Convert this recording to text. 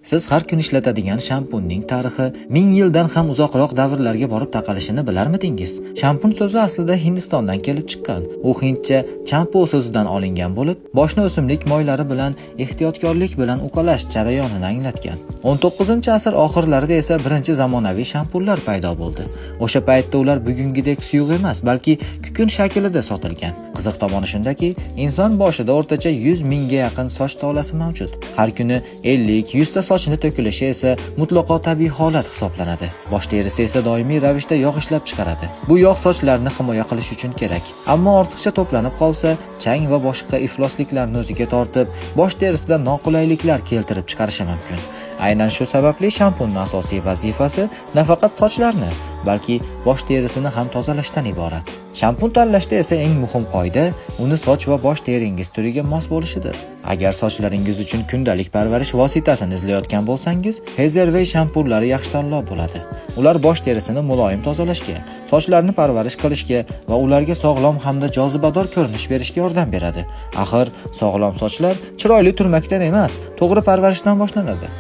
Siz har kun ishlatadigan shampunning tarixi 1000 yildan ham uzoqroq davrlarga borib taqalishini bilarmidingiz? Shampun so'zi aslida Hindistondan kelib chiqqan. U hindcha champo so'zidan olingan bo'lib, boshni o'simlik moylari bilan ehtiyotkorlik bilan uqalash jarayonini anglatgan. 19-asr oxirlarida esa birinchi zamonaviy shampunlar paydo bo'ldi. O'sha paytda ular bugungidek suyuq emas, balki kukun shaklida sotilgan. Qiziq tomoni shundaki, inson boshida o'rtacha 100 mingga yaqin soch tolasi mavjud. Har kuni 50-100 ta sochni to'kilishi esa mutlaqo tabiiy holat hisoblanadi. Bosh terisi esa doimiy ravishda yog' ishlab chiqaradi. Bu yog' sochlarni himoya qilish uchun kerak. Ammo ortiqcha to'planib qolsa, chang va boshqa iflosliklarni o'ziga tortib, bosh terisida noqulayliklar keltirib chiqarishi mumkin. Aynan shu sababli shampunning asosiy vazifasi nafaqat sochlarni, balki bosh terisini ham tozalashdan iborat. Shampun tanlashda esa eng muhim qoida uni soch va bosh teringiz turiga mos bo'lishidir. Agar sochlaringiz uchun kundalik parvarish vositasini izlayotgan bo'lsangiz, Hazelway shampunlari yaxshi tanlov bo'ladi. Ular bosh terisini muloyim tozalashga, sochlarni parvarish qilishga va ularga sog'lom hamda jozibador ko'rinish berishga yordam beradi. Axir, sog'lom sochlar chiroyli turmakdan emas, to'g'ri parvarishdan boshlanadi.